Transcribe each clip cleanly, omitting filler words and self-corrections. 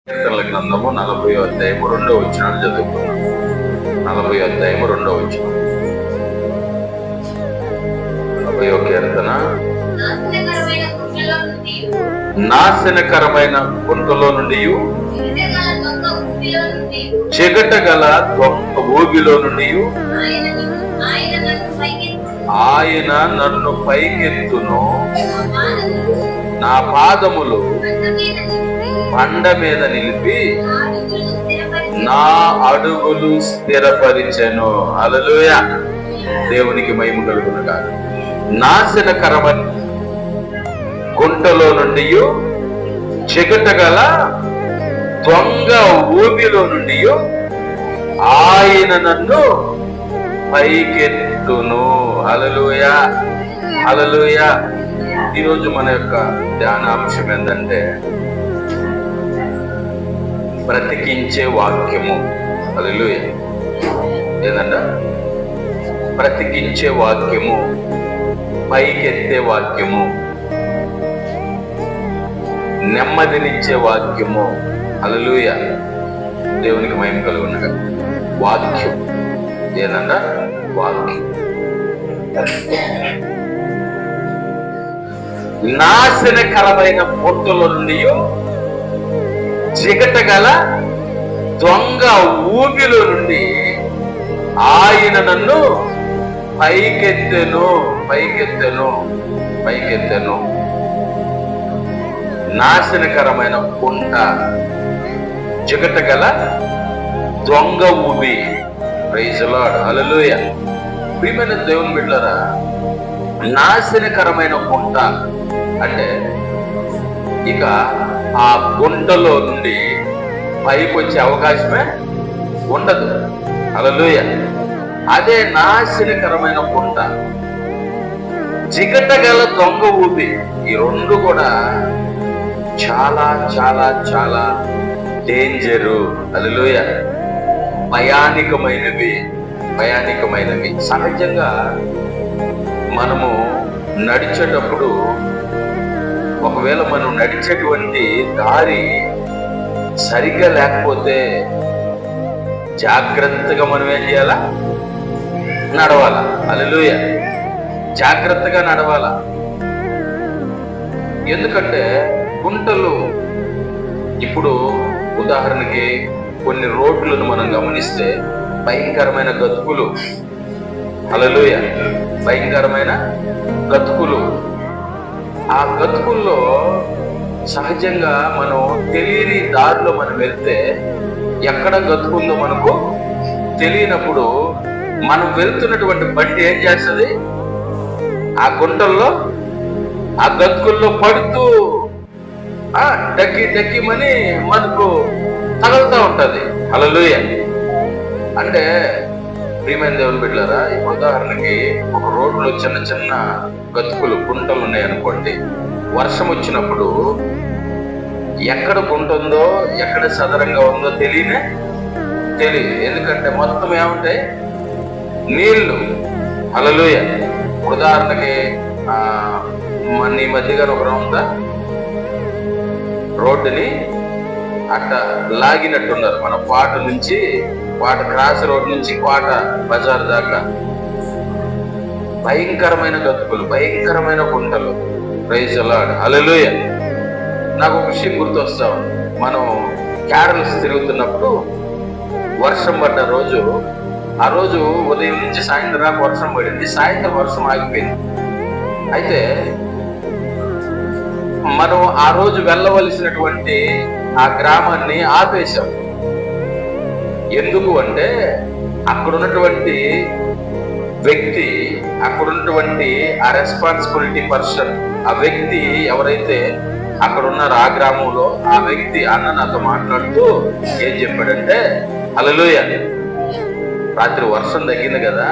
కీర్తనల గ్రంథము 40వ అధ్యాయము 2వ వచనాన్ని చదువుకున్నాం. 40వ అధ్యాయము 2వ వచనం. 40వ కీర్తన. నాశనకరమైన గుంటలో నుండి చెగటగల దొంగ ఊబిలో నుండి ఆయన నన్ను పైకెత్తును, నా పాదములు బండ మీద నిలిపి నా అడుగులు స్థిరపరిచెను. హల్లెలూయా, దేవునికి మహిమ కలుగును గాక. నాశనకరమైన గుంటలో నుండి చిగటగల దొంగ ఊబిలో నుండి ఆయన నన్ను పైకెత్తును. హల్లెలూయా, హల్లెలూయా. ఈరోజు మన యొక్క ధ్యానాంశం ఏంటంటే బ్రతికించే వాక్యము. హల్లెలూయా. ఏంటంట? బ్రతికించే వాక్యము, పైకెత్తే వాక్యము, నెమ్మదినిచ్చే వాక్యము. హల్లెలూయా, దేవునికి మహిమ కలుగునుగా. వాక్యం ఏంటంట? వాక్యం. నాశనకరమైన పొట్టుల నుండి చిగటగల దొంగ ఊబిలో నుండి ఆయన నన్ను పైకెత్తెను, పైకెత్తెను, పైకెత్తెను. నాశనకరమైన కుంట, చిగటగల దొంగ ఊబి. Praise the Lord. హల్లెలూయా. ప్రియమైన దేవుని బిడ్డలారా, నాశనకరమైన కుంట అంటే ఇక ఆ గుంటలో నుండి పైకి వచ్చే అవకాశమే ఉండదు. హల్లెలూయా. అదే నాశనకరమైన కుంట, చిగటగల దొంగ ఊబి. ఈ రెండు కూడా చాలా చాలా చాలా డేంజరు. హల్లెలూయా. భయానికమైనవి, భయానికమైనవి. సహజంగా మనము నడిచేటప్పుడు ఒకవేళ మనం నడిచేటువంటి దారి సరిగ్గా లేకపోతే జాగ్రత్తగా మనం ఏం చేయాలా? నడవాలా. హల్లెలూయా. జాగ్రత్తగా నడవాలా. ఎందుకంటే గుంటలు, ఇప్పుడు ఉదాహరణకి కొన్ని రోడ్లను మనం గమనిస్తే భయంకరమైన గతుకులు. హల్లెలూయా. భయంకరమైన గతుకులు. ఆ గతుకుల్లో సహజంగా మనం తెలియని దారిలో మనం వెళ్తే, ఎక్కడ గతుకుందో మనకు తెలియనప్పుడు మనం వెళ్తున్నటువంటి బండి ఏం చేస్తుంది? ఆ గుంటల్లో, ఆ గతుకుల్లో పడుతూ డక్కి మనకు తగులుతూ ఉంటది. హల్లెలూయా. అంటే ప్రియమైన దేవుని బిడ్డలారా, ఇప్పుడు ఉదాహరణకి ఒక రోడ్లో చిన్న చిన్న గతుకులు, గుంటలు ఉన్నాయనుకోండి. వర్షం వచ్చినప్పుడు ఎక్కడ గుంట ఉందో, ఎక్కడ సదరంగా ఉందో తెలియదు. ఎందుకంటే మొత్తం ఏముంటాయి? నీళ్లు. హల్లెలూయా. ఉదాహరణకి మన ఈ మధ్యగా ఒక ఉందా, రోడ్డుని అట్ట లాగినట్టున్నారు. మన పాట నుంచి, పాట క్రాస్ రోడ్ నుంచి పాట బజార్ దాకా భయంకరమైన గతుకులు, భయంకరమైన గుంటలు. Praise the Lord. హల్లెలూయా. నాకు ఒక విషయం గుర్తొస్తాం. మనం క్యారల్స్ తిరుగుతున్నప్పుడు వర్షం పడ్డ రోజు, ఆ రోజు ఉదయం నుంచి సాయంత్రం దాకా వర్షం పడింది. సాయంత్రం వర్షం ఆగిపోయింది. అయితే మనం ఆ రోజు వెళ్ళవలసినటువంటి ఆ గ్రామాన్ని ఆపేశాం. ఎందుకు అంటే అక్కడ ఉన్నటువంటి వ్యక్తి, అక్కడ ఉన్నటువంటి ఆ రెస్పాన్సిబిలిటీ పర్సన్, ఆ వ్యక్తి ఎవరైతే అక్కడ ఉన్నారో ఆ గ్రామంలో, ఆ వ్యక్తి అన్న నాతో మాట్లాడుతూ ఏం చెప్పాడంటే, హల్లెలూయా, రాత్రి వర్షం తగ్గింది కదా,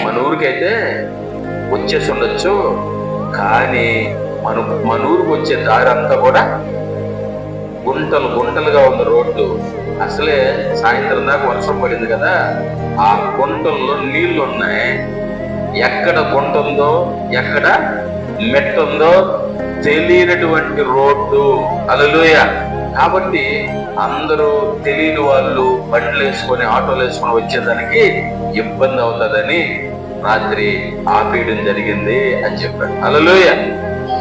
మన ఊరికైతే వచ్చేసి ఉండొచ్చు, కానీ మన ఊరికి వచ్చే దారి అంతా కూడా గుంటలు గుంటలుగా ఉంది రోడ్డు. అసలే సాయంత్రం దాకా వర్షం పడింది కదా, ఆ గుంటల్లో నీళ్లు ఉన్నాయి. ఎక్కడ గుంట ఉందో, ఎక్కడ మెట్ట ఉందో తెలియనటువంటి రోడ్డు. హల్లెలూయా. కాబట్టి అందరూ తెలియని వాళ్ళు బండ్లు వేసుకొని ఆటోలు వేసుకొని వచ్చేదానికి ఇబ్బంది అవుతుందని రాత్రి ఆపేయడం జరిగింది అని చెప్పాడు. హల్లెలూయా.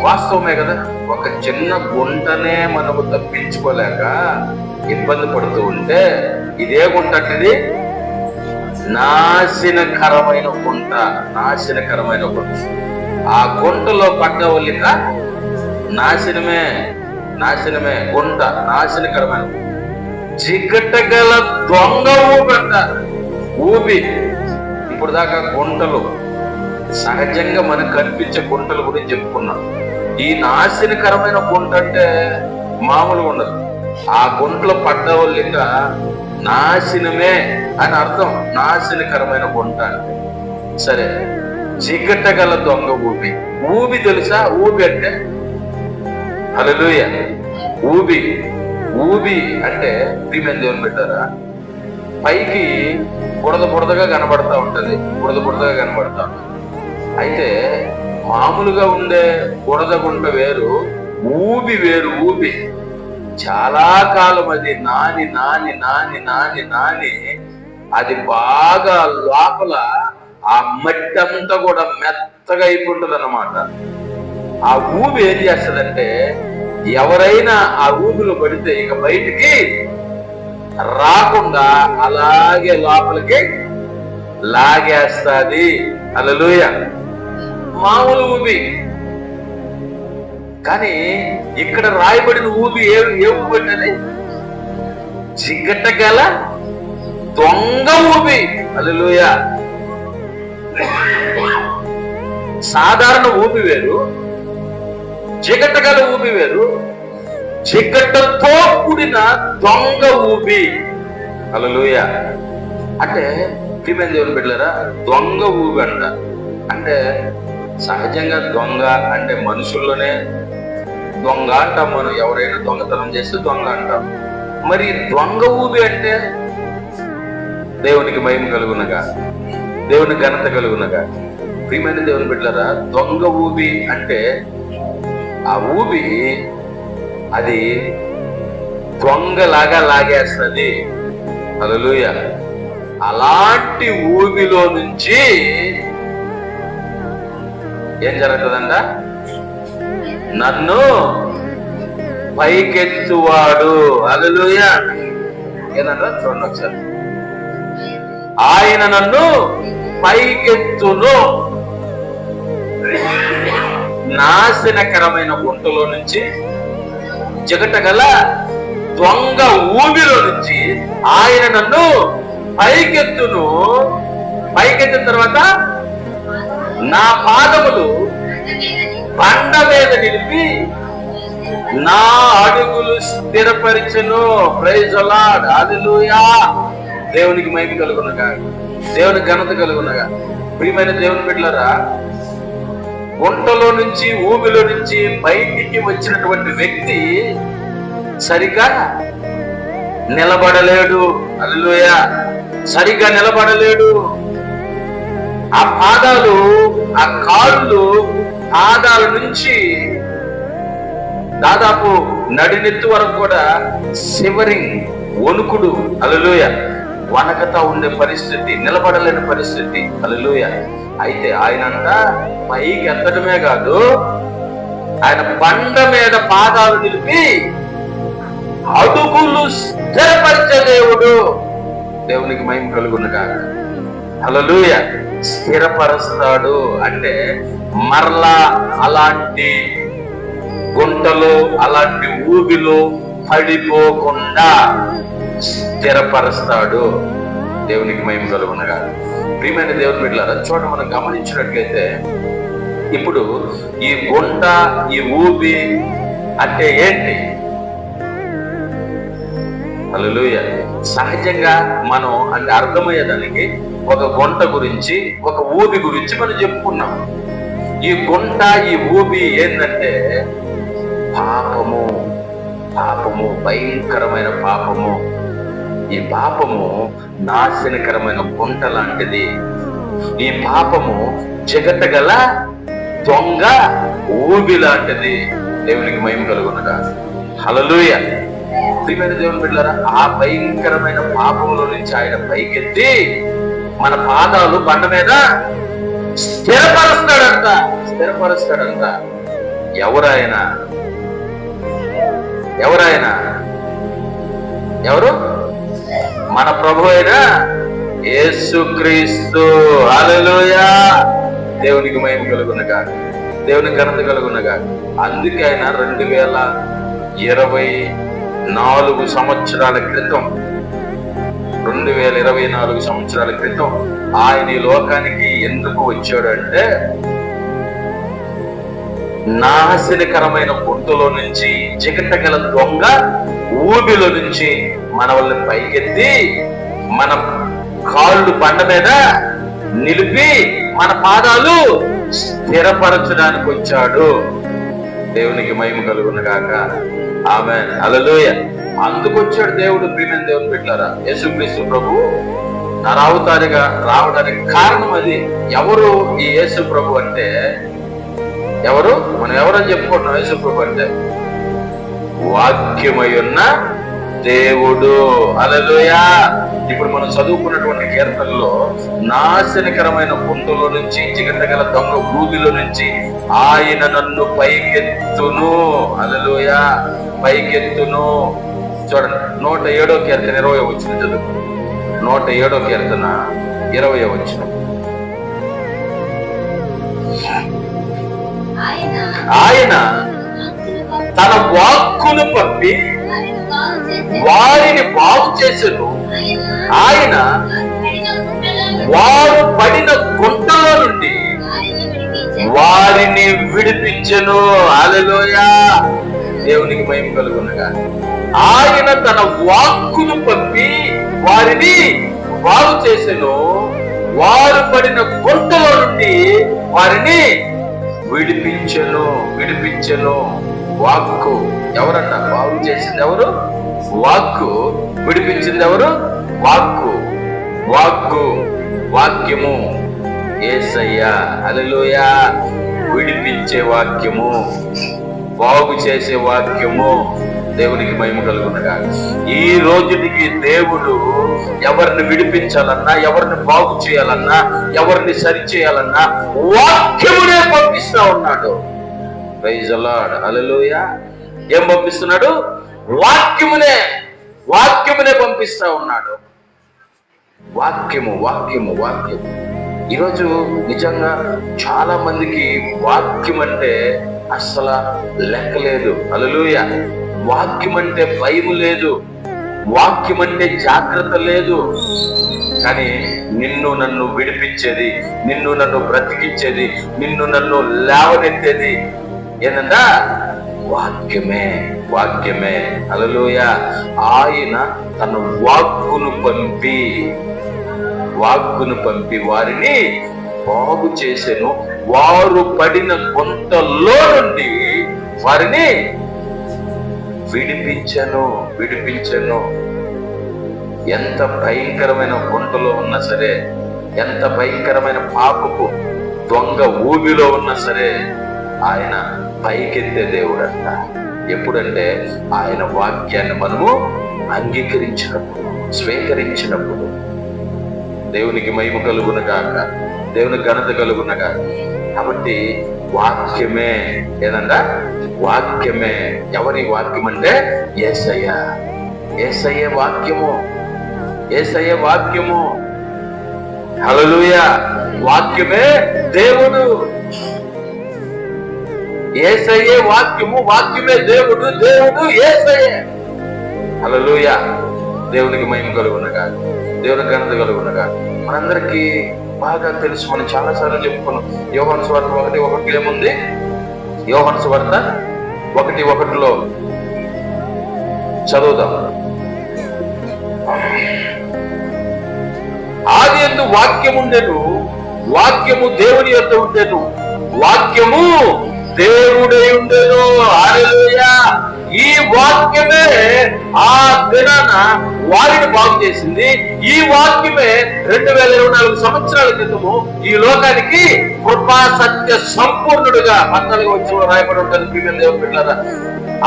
వాస్తవమే కదా. ఒక చిన్న గుంటనే మనము తప్పించుకోలేక ఇబ్బంది పడుతూ ఉంటే ఇదే గుంట అంటే నాశనకరమైన గుంట. నాశనకరమైన గుంట. ఆ గుంటలో పడ్డ వాళ్ళక నాశనమే. నాశనమే గుంట. నాశనకరమైన చికటగల దొంగ ఊబి. ఊబి ఇప్పుడు దాకా గుంటలు సహజంగా మనకు కనిపించే గుంటల గురించి చెప్పుకున్నాం. ఈ నాశనకరమైన గుంట అంటే మామూలుగా ఉండదు. ఆ గుంటలో పడ్డ వాళ్ళు ఇంకా నాశనమే అని అర్థం. నాశనకరమైన గుంట అంటే సరే. చికటగల దొంగ ఊబి. ఊబి తెలుసా? ఊబి అంటే హల్లెలూయా. ఊబి. ఊబి అంటే ప్రియమైన దేవుని బిడ్డలారా, పైకి బురదగా కనబడతా ఉంటది. బురదగా కనబడతా ఉంటది. అయితే మామూలుగా ఉండే బురద గుంట వేరు, ఊబి వేరు. ఊబి చాలా కాలం అది నాని నాని నాని నాని నాని అది బాగా లోపల ఆ మట్టి అంతా కూడా మెత్తగా అయిపోతుంది అన్నమాట. ఆ ఊబి ఏం చేస్తుందంటే ఎవరైనా ఆ ఊబిలో పడితే ఇక బయటికి రాకుండా అలాగే లోపలికి లాగేస్తాది. హల్లెలూయా. మామూలు ఊబి. కానీ ఇక్కడ రాయబడిన ఊబి ఏ ఊబి అంటే చికటగల దొంగ ఊబి. హల్లెలూయా. సాధారణ ఊబి వేరు, చికటగల ఊబి వేరు. చికటతో కూడిన దొంగ ఊబి. హల్లెలూయా. అంటే ప్రియమైన దేవుని బిడ్డలారా, దొంగ ఊబి అంట. అంటే సహజంగా దొంగ అంటే మనుషుల్లోనే దొంగ అంటాం మనం. ఎవరైనా దొంగతనం చేస్తే దొంగ అంటాం. మరి దొంగ ఊబి అంటే దేవునికి మహిమ కలుగునగా, దేవుని ఘనత కలుగునగా. ప్రియమైన దేవుని బిడ్డలారా, దొంగ ఊబి అంటే ఆ ఊబి అది దొంగలాగా లాగేస్తుంది. హల్లెలూయా. అలాంటి ఊబిలో నుంచి ఏం జరుగుతుందంట? నన్ను పైకెత్తువాడు. హల్లెలూయా. ఏందంట చూడండి ఒకసారి. ఆయన నన్ను పైకెత్తును. నాశనకరమైన గుంటలో నుంచి, చికటగల దొంగ ఊబిలో నుంచి ఆయన నన్ను పైకెత్తును. పైకెత్తిన తర్వాత నా పాదములు బండ మీద నిలిపి నా అడుగులు స్థిరపరిచెను. Praise the Lord. హల్లెలూయా. దేవునికి మహిమ కలుగునగా, దేవుని ఘనత కలుగునగా. ప్రియమైన దేవుని బిడ్డలారా, గుంటలో నుంచి ఊబిలో నుంచి బయటికి వచ్చినటువంటి వ్యక్తి సరిగా నిలబడలేడు. హల్లెలూయా. సరిగా నిలబడలేడు. ఆ పాదాలు, ఆ కాళ్ళు పాదాల నుంచి దాదాపు నడినెత్తు వరకు కూడా శివరింగ్, వణుకుడు. హల్లెలూయా. వనకతా ఉండే పరిస్థితి, నిలబడలేని పరిస్థితి. హల్లెలూయా. అయితే ఆయన అంట పైకి ఎత్తడమే కాదు, ఆయన బండ మీద పాదాలు నిలిపి అడుగులు స్థిరపరిచే దేవుడు. దేవునికి మహిమ కలుగునగా. హల్లెలూయా. స్థిరపరుస్తాడు అంటే మరలా అలాంటి గుంటలో, అలాంటి ఊబిలో పడిపోకుండా స్థిరపరుస్తాడు. దేవునికి మహిమ కలుగునగా. ప్రియమైన దేవుని బిడ్డలారా, చోట మనం గమనించినట్లయితే ఇప్పుడు ఈ గుంట, ఈ ఊబి అంటే ఏంటి? హల్లెలూయా. సహజంగా మనం అంటే అర్థమయ్యేదానికి ఒక గుంట గురించి, ఒక ఊబి గురించి మనం చెప్పుకున్నాం. ఈ గుంట, ఈ ఊబి ఏంటంటే పాపము. పాపము, భయంకరమైన పాపము. ఈ పాపము నాశనకరమైన గుంట లాంటిది. ఈ పాపము జగతగల దొంగ ఊబి లాంటిది. దేవునికి మహిమ కలుగునగా. హల్లెలూయా. ప్రియమైన దేవుని బిడ్డలారా, ఆ భయంకరమైన పాపంలో నుంచి ఆయన పైకెత్తి మన పాదాలు బండ మీద స్థిరపరుస్తాడంట. ఎవరాయన? ఎవరు? మన ప్రభు అయిన యేసుక్రీస్తు. హల్లెలూయా! దేవునికి మహిమ కలుగునగాక, దేవునికి ఘనత కలుగునగాక. అందుకే ఆయన 2024 సంవత్సరాల క్రితం 2024 సంవత్సరాల క్రితం ఆయన ఈ లోకానికి ఎందుకు వచ్చాడు అంటే, నాశనకరమైన పొట్టులో నుంచి, చికటగల దొంగ ఊబిలో నుంచి మన వాళ్ళని పైకెత్తి మన కాళ్ళు బండ మీద నిలిపి మన పాదాలు స్థిరపరచడానికి వచ్చాడు. దేవునికి మహిమ కలుగునగాక. ఆమేన్. హల్లెలూయా. అందుకు వచ్చాడు దేవుడు. ప్రియమైన దేవుని బిడ్డలారా, యేసుక్రీస్తు ప్రభు నరావతారిగా రావడానికి కారణం అది. ఎవరు ఈ యేసు ప్రభు అంటే? ఎవరు? మనం ఎవరని చెప్పుకుంటున్నాం? యేసు ప్రభు అంటే వాక్యమై ఉన్న దేవుడు. హల్లెలూయా. ఇప్పుడు మనం చదువుకున్నటువంటి కీర్తనలో నాశనకరమైన పొందులో నుంచి, చిగటగల దొంగ ఊబిలో నుంచి ఆయన నన్ను పైకెత్తును. హల్లెలూయా. పైకెత్తును. చూడండి, 107వ కీర్తన 20వ వచనం చదువు. 107వ కీర్తన 20వ వచనం. ఆయన తన వాక్కును పంపి వారిని బాగు చేసెను. ఆయన వారు పడిన గుంటలో నుండి వారిని విడిపించెను. హల్లెలూయా. దేవునికి మహిమ కలుగునగా. ఆయన తన వాక్కును పంపి వారిని బాగు చేసెను. వారు పడిన గుంటలో నుండి వారిని విడిపించెను. వాక్కు. ఎవరన్నా బాగు చేసింది ఎవరు? వాక్కు. విడిపించింది ఎవరు? వాక్యము యేసయ్య. హల్లెలూయా. విడిపించే వాక్యము, బాగు చేసే వాక్యము. దేవునికి మహిమ కలుగునగా. ఈ రోజుకి దేవుడు ఎవరిని విడిపించాలన్నా, ఎవరిని బాగు చేయాలన్నా, ఎవరిని సరి చేయాలన్నా వాక్యమునే పంపిస్తా ఉన్నాడు. Praise the Lord. హల్లెలూయా. ఏం పంపిస్తున్నాడు? వాక్యమునే పంపిస్తా ఉన్నాడు. వాక్యము. ఈరోజు నిజంగా చాలా మందికి వాక్యం అంటే అస్సలు లెక్కలేదు. హల్లెలూయా. వాక్యం అంటే భయం లేదు, వాక్యం అంటే జాగ్రత్త లేదు. కానీ నిన్ను నన్ను విడిపించేది, నిన్ను నన్ను బ్రతికించేది, నిన్ను నన్ను లేవనెత్తేది ఏంటంటే వాక్యమే. హల్లెలూయా. ఆయన తన వాక్కును పంపి వారిని బాగు చేసెను. వారు పడిన గుంటలో నుండి వారిని విడిపించెను. ఎంత భయంకరమైన గుంటలో ఉన్నా సరే, ఎంత భయంకరమైన పాపపు దొంగ ఊబిలో ఉన్నా సరే, ఆయన పైకెత్తే దేవుడంట. ఎప్పుడంటే ఆయన వాక్యాన్ని మనము అంగీకరించినప్పుడు, స్వీకరించినప్పుడు. దేవునికి మహిమ కలుగునగాక, దేవునికి ఘనత కలుగునగాక. కాబట్టి వాక్యమే ఏదంటే వాక్యమే. ఎవరి వాక్యం అంటే యేసయ్య వాక్యము. హల్లెలూయా. వాక్యమే దేవుడు. యేసయ్యే వాక్యమే దేవుడు యేసయ్య. హల్లెలూయా. దేవునికి మహిమ కలుగునగా, దేవునికి ఘనత కలుగునగా. మనందరికీ బాగా తెలుసు, మనం చాలా సార్లు చెప్పుకున్నాం. యోహాను సువార్త 1:1 ఏముంది? యోహాను సువార్త 1:1 చదువుదాం. ఆదియందు వాక్యము ఉండెను, వాక్యము దేవుని యొద్ద ఉండెను, వాక్యము దేవుడై ఉండెను. హల్లెలూయా. ఈ వాక్యమే ఆ దినాన వారిని బాగు చేసింది. ఈ వాక్యమే 2024 సంవత్సరాల క్రితము ఈ లోకానికి కృపా సత్య సంపూర్ణుడుగా 14వ వచనంలో రాయబడి ఉంటుంది. ప్రియమైన దేవుని బిడ్డలారా,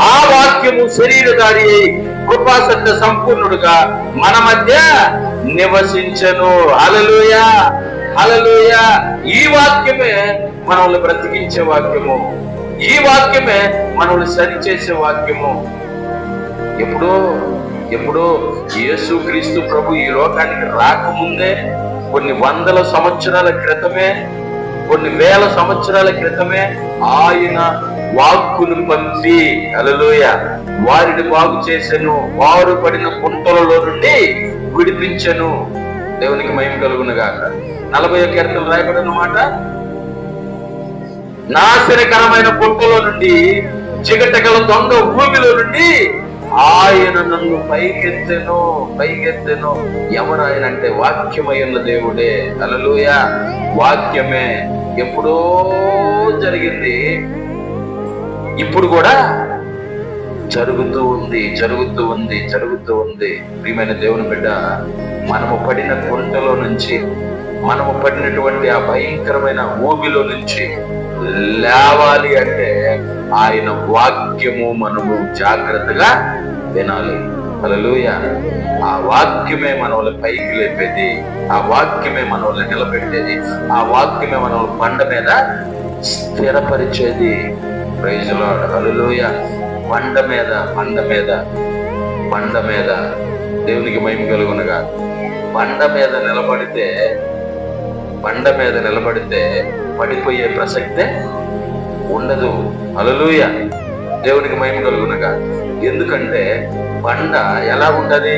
ఆ వాక్యము శరీరధారి అయి కృపాసత్య సంపూర్ణుడుగా మన మధ్య నివసించను. హల్లెలూయా, హల్లెలూయా. ఈ వాక్యమే మనల్ని బ్రతికించే వాక్యము. ఈ వాక్యమే మనల్ని సరిచేసే వాక్యము. ఎప్పుడో యేసుక్రీస్తు ప్రభు ఈ లోకానికి రాకముందే, కొన్ని వందల సంవత్సరాల క్రితమే, కొన్ని వేల సంవత్సరాల క్రితమే ఆయన వాక్కును పంపి, హల్లెలూయా, వారిని బాగు చేసెను, వారు పడిన కుంటలలో నుండి విడిపించెను. దేవునికి మహిమ కలుగును గాక. 41 కీర్తనలు రాయబడిన మాట, నాశనకరమైన కుంటలో నుండి, చిగటగల దొంగ భూమిలో నుండి ఆయన నన్ను పైకెత్తెను. ఎవరు ఆయన అంటే వాక్యమై ఉన్న దేవుడే. హల్లెలూయా. వాక్యమే ఎప్పుడో జరిగింది, ఇప్పుడు కూడా జరుగుతూ ఉంది. ప్రియమైన దేవుని బిడ్డ, మనము పడిన గుంటలో నుంచి, మనము పడినటువంటి ఆ భయంకరమైన ఊబిలో నుంచి లేవాలి అంటే ఆయన వాక్యము మనము జాగ్రత్తగా వినాలి. హల్లెలూయా. ఆ వాక్యమే మనల్ని పైకి లేపేది, ఆ వాక్యమే మనల్ని నిలబెట్టేది, ఆ వాక్యమే మనల్ని బండ మీద స్థిరపరిచేది. Praise Lord. హల్లెలూయా. బండ మీద దేవునికి మహిమ కలుగునుగా. బండ మీద నిలబడితే పడిపోయే ప్రసక్తే ఉండదు. హల్లెలూయా. దేవునికి మహిమ కలుగునుగా. ఎందుకంటే బండ ఎలా ఉంటది?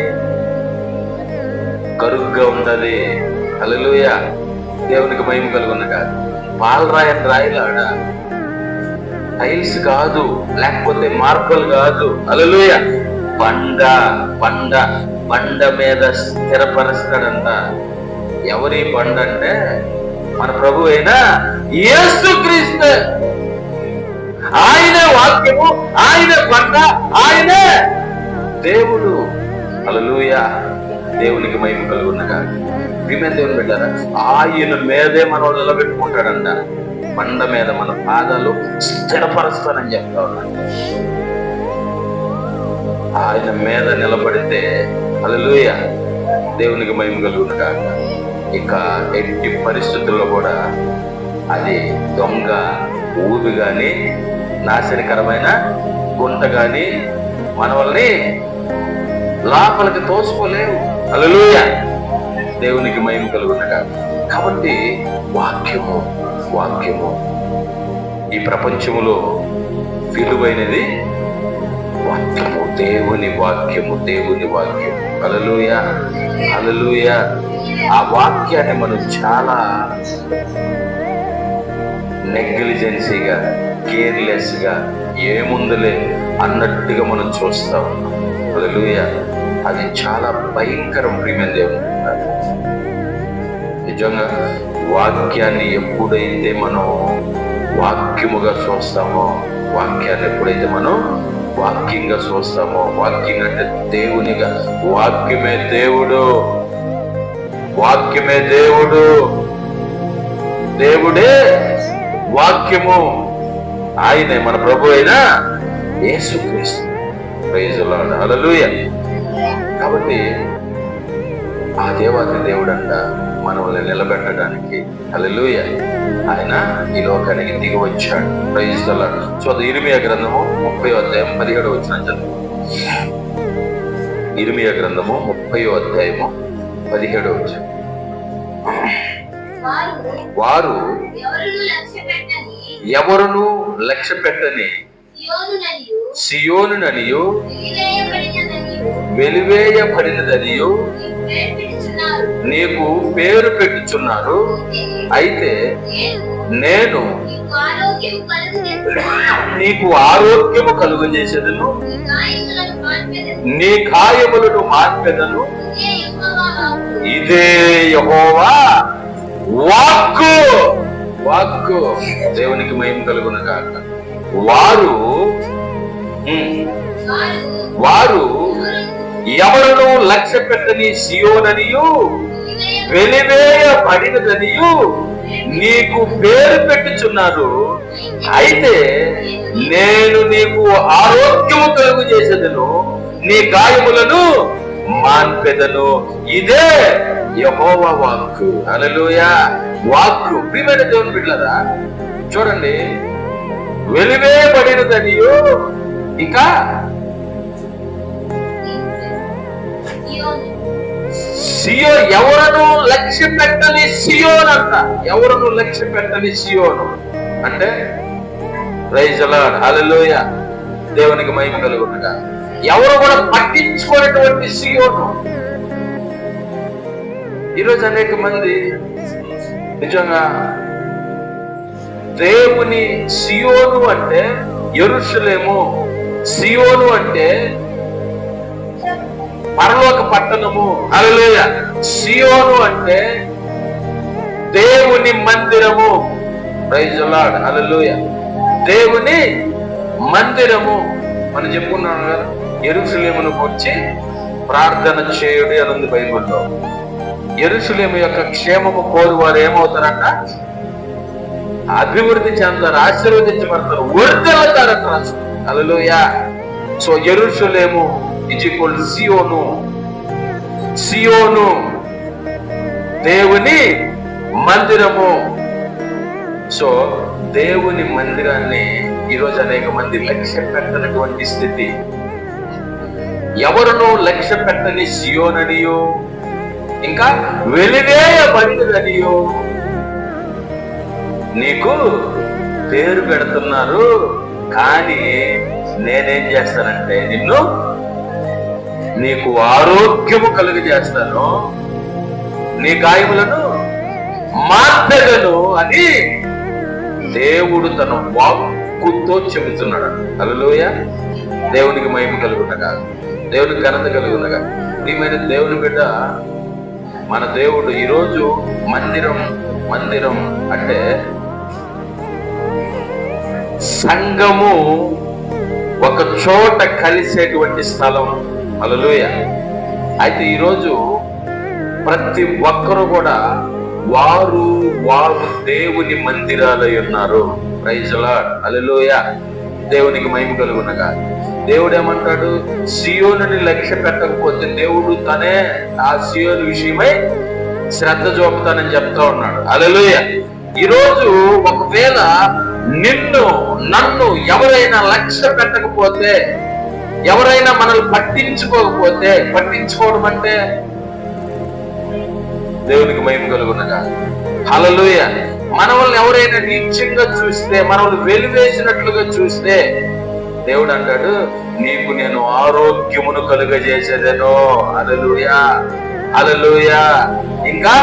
కరుగ్గా ఉంటది. హల్లెలూయా. దేవునికి మహిమ కలుగునుగా. పాలరాయని రాయిలాడ, టైల్స్ కాదు, లేకపోతే మార్బల్ కాదు. హల్లెలూయా. బండ మీద స్థిరపరుస్తాడంట. ఎవరి బండ అంటే మన ప్రభు అయిన యేసుక్రీస్తు. ఆయనే వాక్యము, ఆయనే బండ, ఆయనే దేవుడు. హల్లెలూయా. దేవునికి మహిమ కలుగునుగా. ప్రియమైన దేవుని బిడ్డలారా, ఆయన మీదే మనం నిలబెట్టుకుంటాడంట. బండ మీద మన పాదాలు స్థిరపరుస్తానని చెప్తా ఉన్నాడు. ఆయన మీద నిలబడితే, హల్లెలూయా, దేవునికి మహిమ కలుగునుగా. ఇక ఎట్టి పరిస్థితుల్లో కూడా అది దొంగ ఊబి గాని, నాశనకరమైన గుంట గాని మనల్ని లోపలికి తోసుకోలేవు. హల్లెలూయా. దేవునికి మహిమ కలుగునుగా. కాబట్టి వాక్యము ఈ ప్రపంచములో విలువైనది వాక్యము, దేవుని వాక్యము. హల్లెలూయా, హల్లెలూయా. ఆ వాక్యాన్ని మనం చాలా నెగ్లిజెన్సీగా, కేర్లెస్ గా, ఏముందులే అన్నట్టుగా మనం చూస్తా ఉన్నాం. హల్లెలూయా. అది చాలా భయంకరం. ప్రియమైన దేవుని నిజంగా వాక్యాన్ని ఎప్పుడైతే మనం వాక్యముగా చూస్తామో, వాక్యాన్ని ఎప్పుడైతే మనం వాక్యంగా చూస్తామో, వాక్యం అంటే దేవునిగా, వాక్యమే దేవుడు, దేవుడే వాక్యము. ఆయనే మన ప్రభు అయిన యేసుక్రీస్తు. Praise Lord. హల్లెలూయా. కాబట్టి ఆ దేవాది దేవుడంట మనల్ని నిలబెట్టడానికి. హల్లెలూయా. ఆయన ఈ లోకానికి దిగి వచ్చాడు. Praise the lord. సో ఇర్మియా గ్రంథము 30వ అధ్యాయం 17వ వచనం చదువు. ఇర్మియా గ్రంథము 30వ అధ్యాయము 17వ వచనం. వారు ఎవరును లక్ష్య పెట్టని సియోనుననియు వెలివేయబడినదనియు నీకు పేరు పెట్టుచున్నారు. అయితే నేను నీకు ఆరోగ్యము కలుగజేసేదను, నీ గాయములను మార్పెదను. ఇదే యెహోవా వాక్కు. దేవునికి మహిమ కలుగును గాక. వారు ఎవరును లక్ష్య పెట్టని సియోననియు వెలివేయబడినదనియు నీకు పేరు పెట్టుచున్నారు. అయితే నేను నీకు ఆరోగ్యము కలుగు చేసేదను, నీ గాయములను మాన్పెదను. ఇదే యెహోవా వాక్కు. హల్లెలూయా. వాక్కు. ప్రియమైన దేవుని బిడ్డలారా, చూడండి, వెలివేయబడినదనియు, ఇంకా సియోను, ఎవరను లక్ష్య పెట్టని సియోను అంట. ఎవరను లక్ష్య పెట్టని సియోను అంటే ప్రైజ్ ది లార్డ్. హల్లెలూయా. దేవునికి మహిమ కలుగునుగా. ఎవరు కూడా పట్టించుకునేటువంటి సియోను. ఈరోజు అనేక మంది నిజంగా దేవుని సియోను అంటే యెరూషలేము, సియోను అంటే పరలోక పట్టణము. హల్లెలూయా. సియోను అంటే దేవుని మందిరము. Praise the Lord. హల్లెలూయా. దేవుని మందిరము. మనం చెప్పుకున్నాం కదా, యెరూషలేమును గురించి ప్రార్థన చేయుడి అని ఉంది బైబిల్లో. యెరూషలేము యొక్క క్షేమము కోరువారు ఏమవుతారంట? అభివృద్ధి చెందారు, ఆశీర్వదించబడతారు, వర్ధిల్లుతారంట. హల్లెలూయా. సో యెరూషలేము ఈజ్ ఈక్వల్ సియోను. సియోను దేవుని మందిరము. సో దేవుని మందిరాన్ని ఈరోజు అనేక మంది లక్ష్య పెట్టనటువంటి స్థితి. ఎవరును లక్ష్య పెట్టని సియోననియో, ఇంకా వెలివేయబడినదనియో నీకు పేరు పెడుతున్నారు. కానీ నేనేం చేస్తానంటే నీకు ఆరోగ్యము కలుగజేస్తాను, నీ గాయములను మార్పెదను అని దేవుడు తన వాక్కుతో చెబుతున్నాడు. హల్లెలూయా. దేవునికి మహిమ కలుగునగా, దేవునికి ఘనత కలుగునగా. ప్రియమైన దేవుని బిడ్డ, మన దేవుడు ఈరోజు మందిరం అంటే సంఘము ఒక చోట కలిసేటువంటి స్థలం. హల్లెలూయా. అయితే ఈరోజు ప్రతి ఒక్కరు కూడా వారు దేవుని మందిరాలై ఉన్నారు. Praise the Lord. హల్లెలూయా. దేవునికి మహిమ కలుగునగా. దేవుడు ఏమంటాడు? సియోనుని లక్ష్య పెట్టకపోతే దేవుడు తనే ఆ సియోను విషయమై శ్రద్ధ చూపుతానని చెప్తా ఉన్నాడు. హల్లెలూయా. ఈరోజు ఒకవేళ నన్ను ఎవరైనా లక్ష్య పెట్టకపోతే, ఎవరైనా మనల్ని పట్టించుకోకపోతే, పట్టించుకోవడం అంటే దేవునికి మహిమ కలుగునగా. హల్లెలూయా. మనల్ని ఎవరైనా నీచంగా చూస్తే, మనల్ని వెలివేసినట్లుగా చూస్తే దేవుడు అంటాడు, నీకు నేను ఆరోగ్యమును కలుగజేసేదను. హల్లెలూయా. హల్లెలూయా. ఇంకా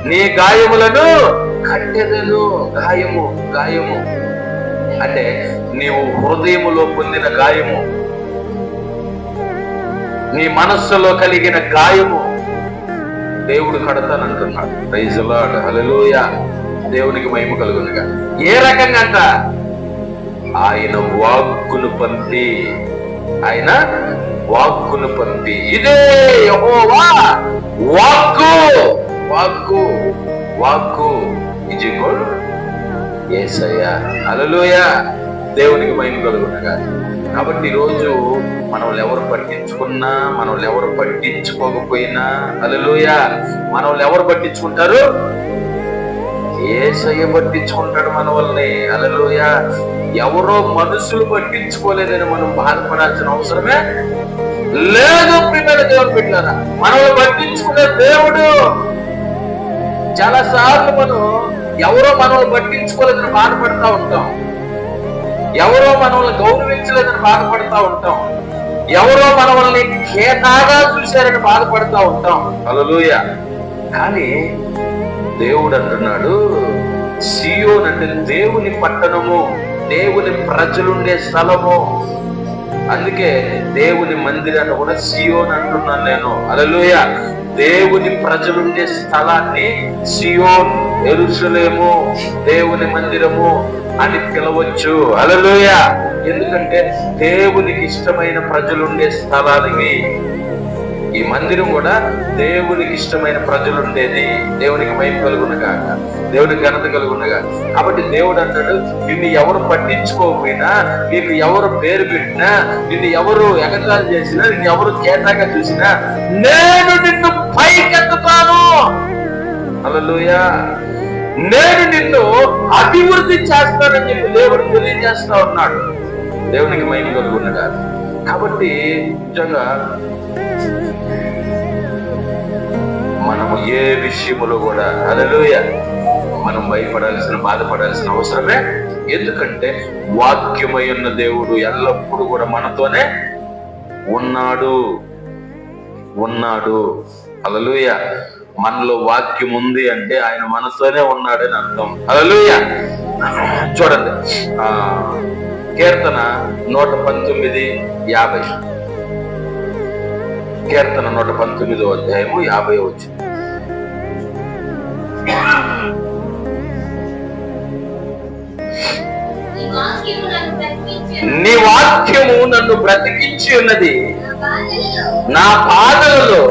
నీ గాయములను కట్టెదను. గాయము అంటే నీవు హృదయములో పొందిన గాయము, నీ మనస్సులో కలిగిన గాయము దేవుడు కడతానంటున్నాడు. Praise the Lord. హల్లెలూయా. దేవునికి మహిమ కలుగునుగా. ఏ రకంగా అంట? ఆయన వాక్కును పంపి, ఇదే యెహోవా వాక్కు ఇజిగోల్ యేసయ్య. హల్లెలూయా. దేవునికి మహిమ కలుగునగా. కాబట్టి ఈరోజు మనల్ని ఎవరు పట్టించుకున్నా, మనల్ని ఎవరు పట్టించుకోకపోయినా, హల్లెలూయా, మనల్ని ఎవరు పట్టించుకుంటారు? యేసయ్య పట్టించుకుంటాడు మనల్ని. హల్లెలూయా. ఎవరో మనుషులు పట్టించుకోలేదని మనం బాధపడాల్సిన అవసరమే లేదు. ప్రియమైన దేవుని బిడ్డలారా, మనల్ని పట్టించుకునే దేవుడు. చాలా సార్లు మనం ఎవరో మనల్ని పట్టించుకోలేదని బాధపడతా ఉంటాం, ఎవరో మనల్ని గౌరవించలేదని బాధపడతా ఉంటాం, ఎవరో మనల్ని ఖేతాగా చూశారని బాధపడతా ఉంటాం. హల్లెలూయా. కానీ దేవుడు అంటున్నాడు, సియోను అంటే దేవుని పట్టణము, దేవుని ప్రజలుండే స్థలము. అందుకే దేవుని మందిరాన్ని కూడా సియోను అంటున్నాను నేను. హల్లెలూయా. దేవుని ప్రజలుండే స్థలాన్ని సియోన్, యెరూషలేము, దేవుని మందిరము అని పిలవచ్చు. హల్లెలూయా. ఎందుకంటే దేవునికి ఇష్టమైన ప్రజలుండే స్థలాలు ఇవి. ఈ మందిరం కూడా దేవునికి ఇష్టమైన ప్రజలు ఉండేది. దేవునికి మహిమ కలుగునగాక, దేవునికి ఘనత కలుగునగాక. కాబట్టి దేవుడు అంటాడు, నిన్ను ఎవరు పట్టించుకోకపోయినా, నీకు ఎవరు పేరు పెట్టినా, నిన్ను ఎవరు ఎగతాళి చేసినా, నిన్ను ఎవరు కేటాగా చూసినా, నేను నిన్ను పైకెత్తుతాను. హల్లెలూయా. నేను నిన్ను అభివృద్ధి చేస్తానని చెప్పి దేవుడు తెలియజేస్తా ఉన్నాడు. దేవునికి మహిమ కలుగునగాక. కాబట్టి నిజంగా మనము ఏ విషయములో కూడా హల్లెలూయా మనం భయపడాల్సిన, బాధపడాల్సిన అవసరమే. ఎందుకంటే వాక్యమై ఉన్న దేవుడు ఎల్లప్పుడూ కూడా మనతోనే ఉన్నాడు. హల్లెలూయా. మనలో వాక్యం ఉంది అంటే ఆయన మనతోనే ఉన్నాడని అర్థం. హల్లెలూయా. చూడండి, కీర్తన 119:50. కీర్తన 119:50. నీ వాక్యము నన్ను బ్రతికించి ఉన్నది, నా బాధలలో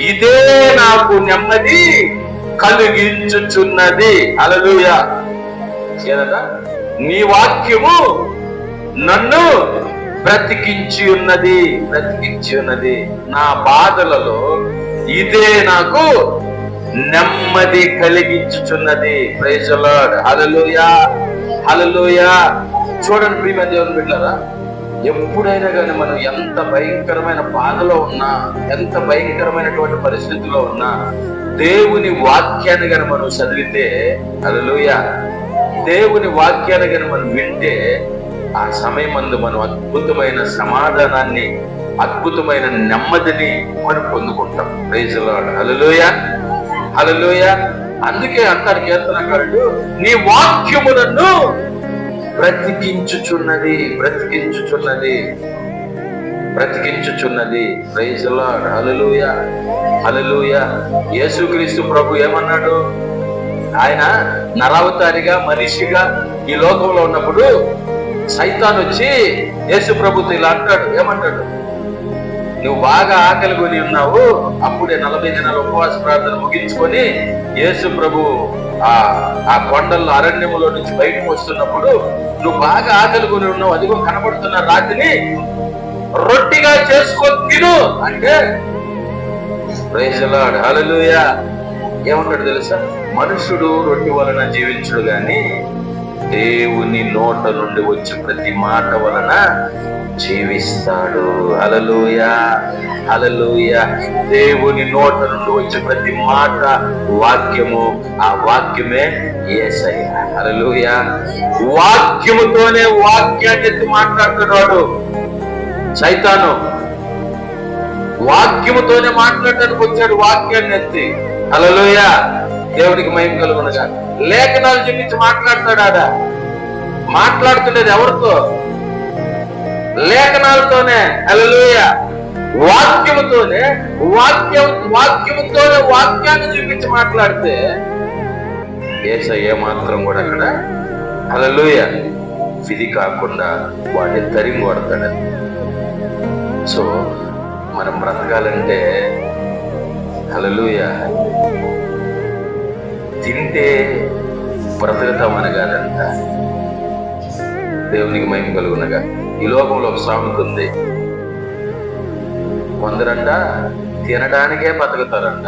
ఇదే నాకు నెమ్మది కలిగించుచున్నది. హల్లెలూయా. ఏదన్నా నీ వాక్యము నన్ను బ్రతికించి ఉన్నది, నా బాధలలో ఇదే నాకు నెమ్మది కలిగించుచున్నది. Praise the Lord. Hallelujah, hallelujah. చూడండి ప్రియమైన దేవుని బిడ్డలారా, ఎప్పుడైనా కానీ మనం ఎంత భయంకరమైన బాధలో ఉన్నా, ఎంత భయంకరమైనటువంటి పరిస్థితిలో ఉన్నా, దేవుని వాక్యాన్ని కానీ మనం చదివితే, హల్లెలూయా, దేవుని వాక్యాన్ని కానీ మనం వింటే, ఆ సమయం మందు మనం అద్భుతమైన సమాధానాన్ని, అద్భుతమైన నెమ్మదిని మనం పొందుకుంటాం. Praise the Lord. Hallelujah, hallelujah. అందుకే అంటారు కీర్తనకారుడు, నీ వాక్యము నన్ను బ్రతికించుచున్నది. Praise the Lord. Hallelujah, hallelujah. యేసుక్రీస్తు ప్రభు ఏమన్నాడు? ఆయన నరావతారిగా, మనిషిగా ఈ లోకంలో ఉన్నప్పుడు సైతాన్ వచ్చి యేసు ప్రభుతో ఇలా అంటాడు. ఏమంటాడు? నువ్వు బాగా ఆకలి కొని ఉన్నావు. అప్పుడే 40 దినాల ఉపవాస ప్రార్థన ముగించుకొని యేసు ప్రభు ఆ కొండల్లో అరణ్యములో నుంచి బయటకు వస్తున్నప్పుడు, నువ్వు బాగా ఆకలి కొని ఉన్నావు, అదిగో కనబడుతున్న రాతిని రొట్టిగా చేసుకొని తిను అంటే, ప్రైజ్ ది లార్డ్. హల్లెలూయా. ఏమంటాడు తెలుసా? మనుషుడు రొట్టె వలన జీవించుడు గాని దేవుని నోట నుండి వచ్చే ప్రతి మాట వలన జీవిస్తాడు. హల్లెలూయా, హల్లెలూయా. దేవుని నోట నుండి వచ్చే ప్రతి మాట వాక్యము, ఆ వాక్యమే యేసయ్య. హల్లెలూయా. వాక్యముతోనే వాక్యాన్ని ఎత్తి మాట్లాడుతున్నాడు సైతాను. వాక్యముతోనే మాట్లాడడానికి వచ్చాడు, వాక్యాన్ని ఎత్తి. హల్లెలూయా. దేవుడికి మహిమ కలుగునగా. లేఖనాలు చూపించి మాట్లాడతాడా? మాట్లాడుతున్నది ఎవరితో? లేఖనాలతోనే. హల్లెలూయా. వాక్యముతోనే, వాక్యముతోనే వాక్యాన్ని చూపించి మాట్లాడితే యేసయ్య మాత్రం కూడా అక్కడ హల్లెలూయా విధి కాకుండా వాడిని తరిమి కొడతాడు. సో మనం బ్రతకాలంటే హల్లెలూయా తింటే బ్రతకతామని కాదంట. దేవునికి మహిమ కలుగునగా. ఈ లోకంలో ఒక సామెత ఉంది. కొందరంట తినడానికే బతుకుతారంట,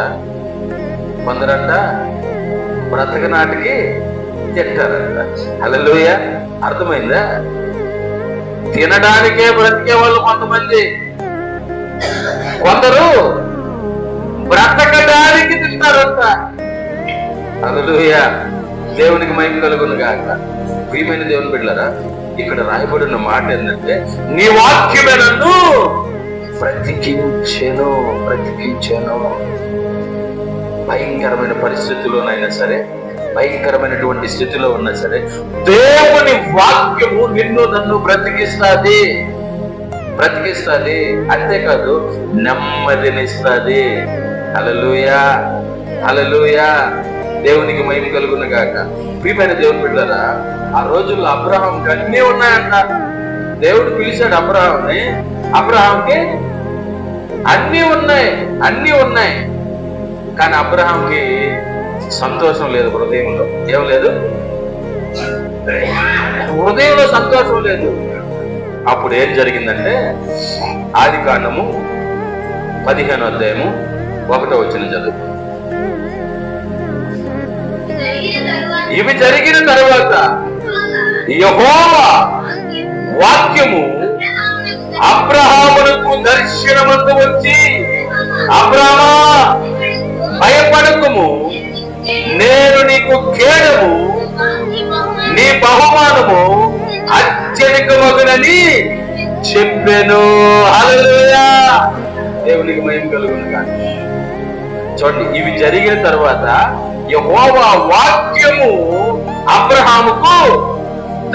కొందరంట బ్రతకనాటికి తింటారంట. హల్లెలూయా. అర్థమైందా? తినడానికే బ్రతికే వాళ్ళు కొంతమంది, కొందరు బ్రతకడానికి తింటారంట. హల్లెలూయా. దేవునికి మహిమ కలుగునుగాక. ప్రియమైన దేవుని బిడ్డలారా, ఇక్కడ రాయబడిన మాట ఏంటంటే, నీ వాక్యమే నన్ను బ్రతికించెను. భయంకరమైన పరిస్థితుల్లోనైనా సరే, భయంకరమైనటువంటి స్థితిలో ఉన్నా సరే, దేవుని వాక్యము నిన్ను నన్ను బ్రతికిస్తాది. అంతేకాదు నెమ్మదినిస్తాది. హల్లెలూయా, హల్లెలూయా. దేవునికి మహిమ కలుగును గాక. ప్రియమైన దేవుని బిడ్డలారా, ఆ రోజుల్లో అబ్రహాంకి అన్నీ ఉన్నాయంట. దేవుడు పిలిచాడు అబ్రహాంని. అబ్రహాంకి అన్నీ ఉన్నాయి. కానీ అబ్రహాంకి సంతోషం లేదు హృదయంలో. ఏం లేదు? హృదయంలో సంతోషం లేదు. అప్పుడు ఏం జరిగిందంటే ఆదికాండము 15వ అధ్యాయము 1వ వచనం చదువు. ఇవి జరిగిన తరువాత యెహోవా వాక్యము అబ్రహామునకు దర్శనమందు వచ్చి, అబ్రహామా భయపడకుము, నేను నీకు కేడము, నీ బహుమానము అత్యధికమగునని చెప్పెను. హల్లెలూయా, దేవునికి మహిమ కలుగును గాక. చూడండి, ఇవి జరిగిన తర్వాత యెహోవా వాక్యము అబ్రహాముకు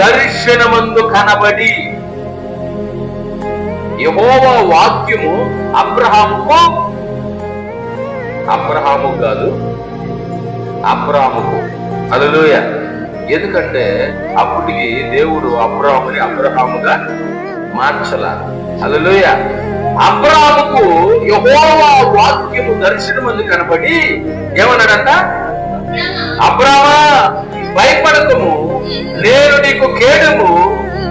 దర్శనమందు కనబడి, యెహోవా వాక్యము అబ్రహాముకు కాదు, అబ్రాముకు. హల్లెలూయా. ఎందుకంటే అప్పటికి దేవుడు అబ్రాముని అబ్రహాముగా మార్చలా. హల్లెలూయా. అబ్రాముకు యెహోవా వాక్యము దర్శనమందు కనబడి ఏమన్నాడంట? అబ్రామా భయపడకము, నేను నీకు కేడము,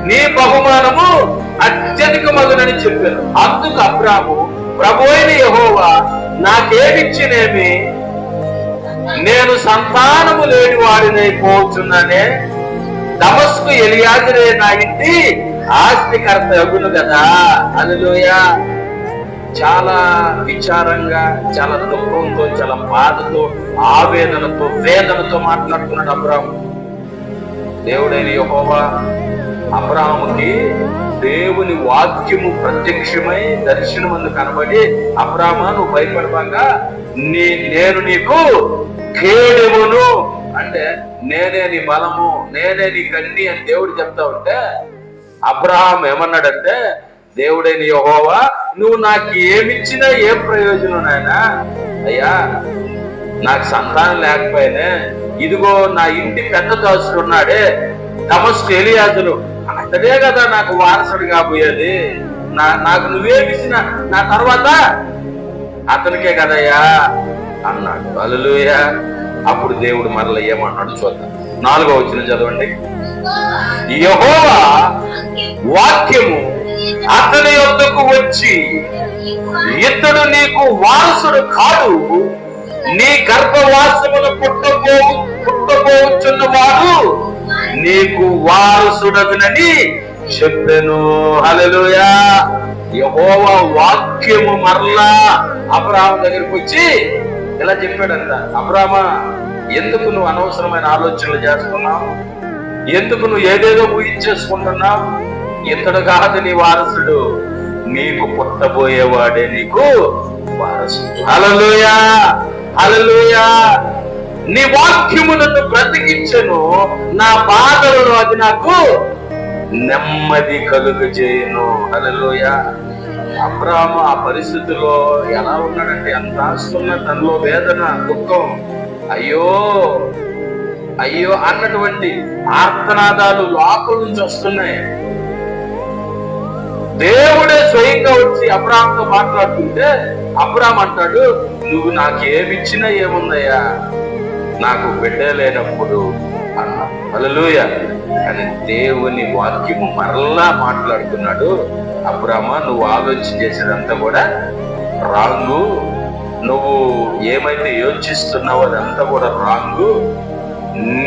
నీ బహుమానము అత్యధికమగునని చెప్పాను. అందుకు అబ్రాము, ప్రభు అయిన యెహోవా నాకేమిచ్చినేమి, నేను సంతానము లేని వాడినైపోతున్నానే, దమస్కు ఎలియాజరే నా ఇంటి ఆస్తికర్త అగును కదా. హల్లెలూయా. చాలా విచారంగా, చాలా దుఃఖంతో, చాలా బాధతో, ఆవేదనతో, వేదనతో మాట్లాడుతున్నాడు అబ్రాము. దేవుడైన యెహోవా అబ్రాముకి దేవుని వాక్యము ప్రత్యక్షమై దర్శనమందు కనబడి, అబ్రామా నువ్వు భయపడబాగా, నేను నీకు కేడెమును అంటే నేనే నీ బలము, నేనే నీ కన్ని అని దేవుడు చెప్తా ఉంటే అబ్రహాం ఏమన్నాడంటే, దేవుడైన యెహోవా నువ్వు నాకు ఏమిచ్చినా ఏం ప్రయోజనం నాయనా? అయ్యా, నాకు సంతానం లేకపోయినా ఇదిగో నా ఇంటి పెద్ద దాసుడు ఉన్నాడే దమస్కు ఎలియాజరు, అతడే కదా నాకు వారసుడు కాబోయేది. నాకు నువ్వేమిచ్చిన నా తర్వాత అతనికే కదయ్యా అన్నాడు. హల్లెలూయా. అప్పుడు దేవుడు మరల ఏమన్నాడు చూద్దాం. 4వ వచనం చదవండి. యెహోవా వాక్యము అతని యొద్దకు వచ్చి, ఇతడు నీకు వారసుడు కాడు, నీ గర్భవాసమును పుట్టబోచున్నవాడు నీకు వారసుడగునని చెప్పెను. హల్లెలూయా. యెహోవా వాక్యము మరలా అబ్రహాము దగ్గరికి వచ్చి ఇలా చెప్పాడంట, అబ్రామా ఎందుకు నువ్వు అనవసరమైన ఆలోచనలు చేస్తున్నావు? ఎందుకు నువ్వు ఏదేదో ఊహించేసుకుంటున్నావు? ఇతడు కాదు నీ వారసుడు, నీకు పుట్టబోయేవాడే నీకు వారసుడు. హల్లెలూయా. హల్లెలూయా. నీ వాక్యము నన్ను బ్రతికించెను, నా బాధలను అది నాకు నెమ్మది కలుగజేయును. హల్లెలూయా. అబ్రాము ఆ పరిస్థితిలో ఎలా ఉన్నాడంటే, ఎంత ఆస్తున్న తనలో వేదన, దుఃఖం, అయ్యో అయ్యో అన్నటువంటి ఆర్తనాదాలు లోపల నుంచి వస్తున్నాయి. దేవుడే స్వయంగా వచ్చి అబ్రాహాంతో మాట్లాడుతుంటే అబ్రాహాం అంటాడు, నువ్వు నాకేమిచ్చినా ఏముందయ్యా, నాకు బిడ్డ లేనప్పుడు అన్నా. హల్లెలూయా. కానీ దేవుని వాక్యము మరలా మాట్లాడుతున్నాడు, అబ్రామా నువ్వు ఆలోచన చేసేదంతా కూడా రాంగు, నువ్వు ఏమైతే యోచిస్తున్నావో అదంతా కూడా రాంగు.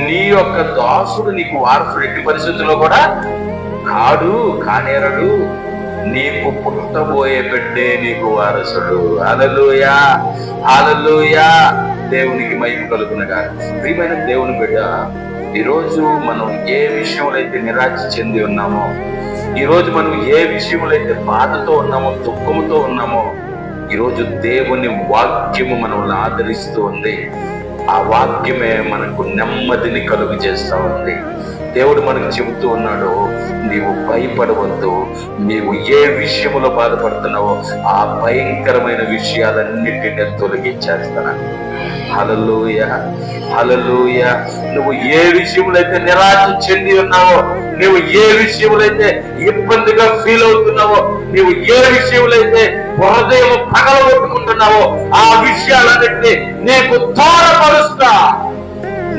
నీ యొక్క దాసుడు నీకు వారసుడు ఎట్టి పరిస్థితుల్లో కూడా కాడు, కానేరడు, నీకు పుట్టబోయే బిడ్డే నీకు వారసుడు. హల్లెలూయా. హల్లెలూయా. దేవునికి మహిమ కలుగునుగా. ప్రియమైన దేవుని బిడ్డ, ఈరోజు మనం ఏ విషయంలో అయితే నిరాశ చెంది ఉన్నామో, ఈరోజు మనం ఏ విషయంలో అయితే బాధతో ఉన్నామో, దుఃఖముతో ఉన్నామో, ఈరోజు దేవుని వాక్యము మనల్ని ఆదరిస్తూ ఉంది. ఆ వాక్యమే మనకు నెమ్మదిని కలుగు చేస్తూ ఉంది. దేవుడు మనకు చెబుతూ ఉన్నాడు, నీవు భయపడవద్దు, నీవు ఏ విషయంలో బాధపడుతున్నావో ఆ భయంకరమైన విషయాలన్నిటిని తొలగించేస్తాను. హల్లెలూయా. హల్లెలూయా. నువ్వు ఏ విషయంలో అయితే నిరాశ చెంది ఉన్నావో, నువ్వు ఏ విషయంలో అయితే ఇబ్బందిగా ఫీల్ అవుతున్నావో, నువ్వు ఏ విషయంలో అయితే హృదయం పగలగొట్టుకుంటున్నావో ఆ విషయాలన్నింటినీ నీకు త్వరపరుస్తా.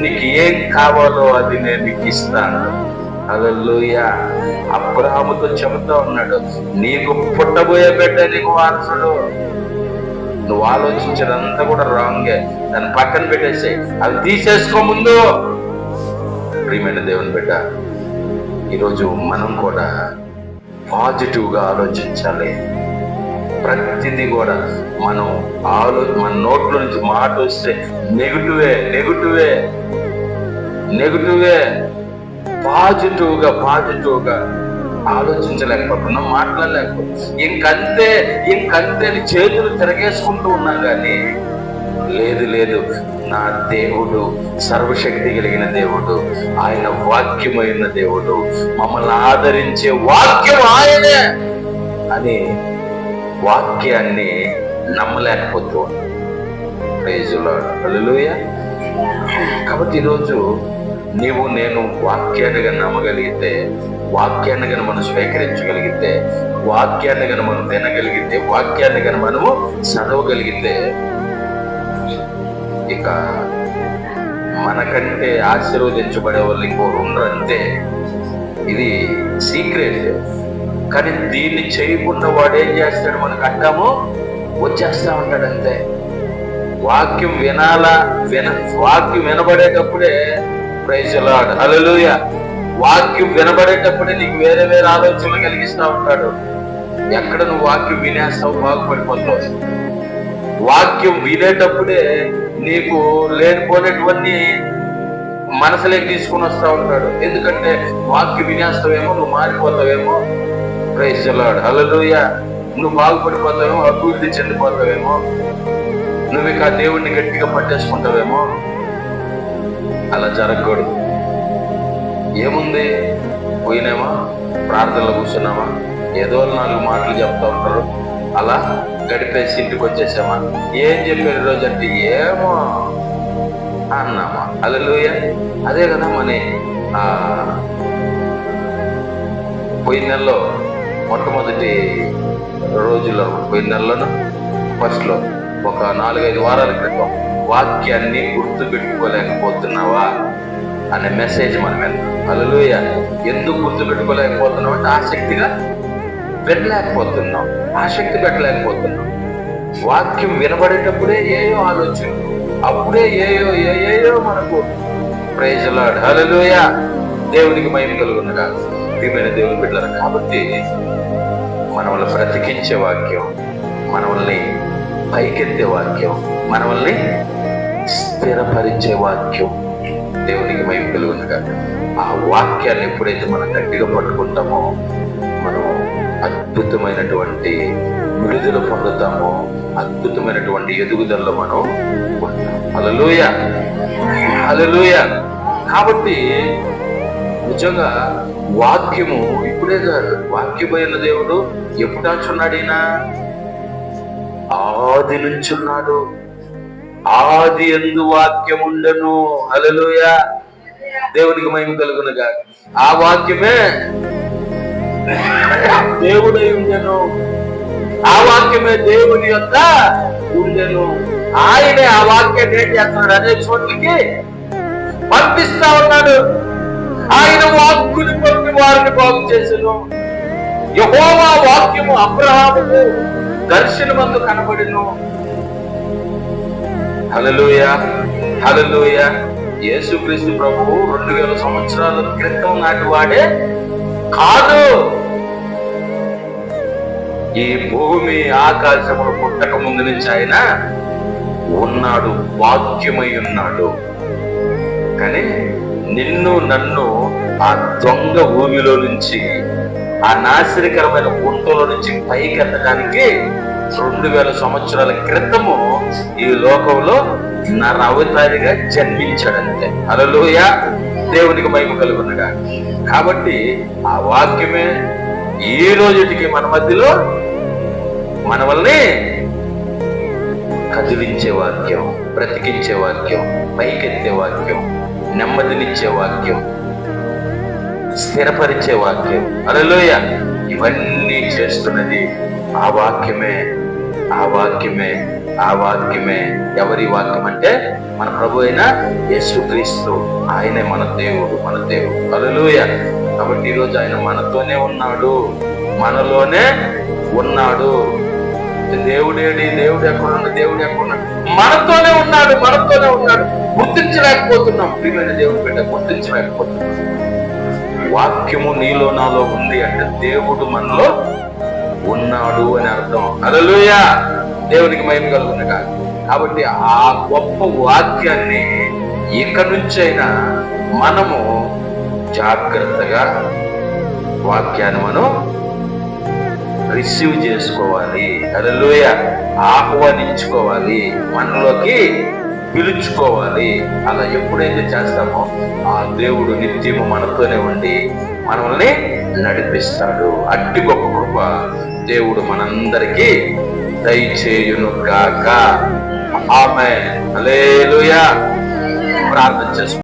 నీకు ఏం కావాలో అది నేను నీకు ఇస్తాను. హల్లెలూయా. అబ్రాహాముతో చెబుతా ఉన్నాడు, నీకు పుట్టబోయే బిడ్డ నీకు వారసుడు. నువ్వు ఆలోచించేదంతా కూడా రాంగే, దాన్ని పక్కన పెట్టేసి అది తీసేసుకో ముందు. ప్రియమైన దేవుని బిడ్డ, ఈరోజు మనం కూడా పాజిటివ్గా ఆలోచించాలి. ప్రతిదీ కూడా మన నోట్లో నుంచి మాట వస్తే నెగిటివే. పాజిటివ్గా ఆలోచించలేకపోతున్నాం, మాట్లాడలేకపోతున్నాం. ఇంకంతే చేతులు తిరగేసుకుంటూ ఉన్నాం. కానీ లేదు, నా దేవుడు సర్వశక్తి కలిగిన దేవుడు, ఆయన వాక్యమైన దేవుడు, మమ్మల్ని ఆదరించే వాక్యం ఆయనే అని వాక్యాన్ని నమ్మలేకపోతూ ఉన్నాం. Praise Lord. హల్లెలూయా. కాబట్టి ఈరోజు నీవు నేను వాక్యాన్ని కానీ నమ్మగలిగితే, వాక్యాన్ని కానీ మనం స్వీకరించగలిగితే, వాక్యాన్ని కానీ మనం వినగలిగితే, వాక్యాన్ని కానీ మనము చదవగలిగితే, ఇక మనకంటే ఆశీర్వదించబడే వాళ్ళు ఇంకోరు ఉండరు. అంతే, ఇది సీక్రెట్. కానీ దీన్ని చేయకుండా వాడు ఏం చేస్తాడు, మనకు అడ్డము వచ్చేస్తా ఉంటాడు. అంతే. వాక్యం వాక్యం వినబడేటప్పుడే, ప్రైజ్ లార్డ్, హల్లెలూయా, వాక్యం వినబడేటప్పుడే నీకు వేరే ఆలోచనలు కలిగిస్తా ఉంటాడు. ఎక్కడ నువ్వు వాక్యం వినేస్తావు, బాగుపడిపోతావు. వాక్యం వినేటప్పుడే నీకు లేనిపోయినటువంటి మనసులోకి తీసుకుని వస్తా ఉంటాడు. ఎందుకంటే వాక్యం వినేస్తావేమో, నువ్వు మారిపోతావేమో. ప్రైజ్ లార్డ్, హల్లెలూయా. నువ్వు బాగుపడిపోతావేమో, అభివృద్ధి చెందిపోతావేమో, నువ్వు ఇక దేవుణ్ణి గట్టిగా పట్టేసుకుంటావేమో. అలా జరగకూడదు. ఏముంది, పోయినామా, ప్రార్థనలో కూర్చున్నామా, ఏదో 4 మాటలు చెప్తా ఉంటారు, అలా గడిపేసి ఇంటికి వచ్చేసామా. ఏం చెప్పారు రోజు అంటే ఏమో అన్నామా. హల్లెలూయా. అదే కదా మన పోయిన నెలలో మొట్టమొదటి రోజుల్లో, పోయిన నెలలోనూ ఫస్ట్లో ఒక 4-5 వారాల క్రితం వాక్యాన్ని గుర్తు పెట్టుకోలేకపోతున్నావా అనే మెసేజ్ మనం వెళ్తాం. హల్లెలూయా. ఎందుకు గుర్తు పెట్టుకోలేకపోతున్నాం అంటే ఆసక్తిగా పెట్టలేకపోతున్నాం, ఆసక్తి పెట్టలేకపోతున్నాం. వాక్యం వినబడేటప్పుడే ఏయో ఆలోచనలు, అప్పుడే ఏయో మనకు. Praise Lord, hallelujah. దేవునికి మహిమ కలుగునుగా. ప్రియమైన దేవుని బిడ్డలు, కాబట్టి మనల్ని బ్రతికించే వాక్యం, మనల్ని పైకెత్తే వాక్యం, మనల్ని స్థిరపరిచే వాక్యం, దేవునికి మహిమ కలుగునుగా. ఆ వాక్యాన్ని ఎప్పుడైతే మనం గట్టిగా పట్టుకుంటామో మనం అద్భుతమైనటువంటి విడుదల పొందుతామో, అద్భుతమైనటువంటి ఎదుగుదలలో మనం ఉంటాం. హల్లెలూయా, హల్లెలూయా. కాబట్టి నిజంగా వాక్యము ఇప్పుడే కాదు, వాక్యమైన దేవుడు ఎప్పుడు అంటున్నాడు, ఈయన ఆది నుంచి ఉన్నాడు. ఆది యందు వాక్యం ఉండెను. హల్లెలూయా. దేవునికి మహిమ కలుగునుగా. ఆ వాక్యమే దేవుడై ఉండెను, ఆ వాక్యమే దేవుని యొక్క ఉండెను. ఆయనే ఆ వాక్యాన్ని ఏం చేస్తున్నాడు, అనేక చోట్లకి పంపిస్తా ఉన్నాడు. ఆయన వాక్కుని పంపి వారిని బాగు చేసెను. యెహోవా వాక్యము అబ్రహాముకు దర్శనమందు కనబడెను. హల్లెలూయా, హల్లెలూయా. యేసుక్రీస్తు ప్రభువు 2000 సంవత్సరాల క్రితం నాటి వాడే కాదు. ఈ భూమి ఆకాశములు పుట్టక ముందు నుంచి ఆయన ఉన్నాడు, వాక్యమై ఉన్నాడు. కానీ నిన్ను నన్ను ఆ దొంగ భూమిలో నుంచి, ఆ నాశనకరమైన గుంటలో నుంచి పైకెత్తడానికి 2000 సంవత్సరాల క్రితము ఈ లోకంలో నర అవతారిగా జన్మించాడంతే. హల్లెలూయా. దేవునికి మహిమ కలుగునుగా. కాబట్టి ఆ వాక్యమే ఈ రోజుకి మన మధ్యలో మనల్ని కదిలించే వాక్యం, బ్రతికించే వాక్యం, పైకెత్తే వాక్యం, నెమ్మదినిచ్చే వాక్యం, స్థిరపరిచే వాక్యం. హల్లెలూయా. ఇవన్నీ చేస్తున్నది ఆ వాక్యమే. ఆ వాక్యమే ఎవరి వాక్యం అంటే మన ప్రభు అయిన యేసుక్రీస్తు. ఆయనే మన దేవుడు. హల్లెలూయా. కాబట్టి ఈరోజు ఆయన మనతోనే ఉన్నాడు, మనలోనే ఉన్నాడు. దేవుడేడి, దేవుడు ఎక్కడున్నాడు? మనతోనే ఉన్నాడు. గుర్తించలేకపోతున్నాం. ప్రియమైన దేవుడు బిడ్డ, గుర్తించలేకపోతున్నాం. వాక్యము నీలో నాలో ఉంది అంటే దేవుడు మనలో ఉన్నాడు అని అర్థం. హల్లెలూయా. దేవునికి మహిమ కలుగును గాక. కాబట్టి ఆ గొప్ప వాక్యాన్ని ఇక నుంచైనా మనము జాగ్రత్తగా వాక్యాన్ని మనం రిసీవ్ చేసుకోవాలి. హల్లెలూయా. ఆహ్వానించుకోవాలి, మనలోకి పిలుచుకోవాలి. అలా ఎప్పుడైతే చేస్తామో ఆ దేవుడు నిత్యము మనతోనే ఉండి మనల్ని నడిపిస్తాడు. అట్టి గొప్ప కృప దేవుడు మనందరికీ దయచేయును గాక. ఆమేన్. హల్లెలూయా. ప్రార్థన చేసుకుందాం.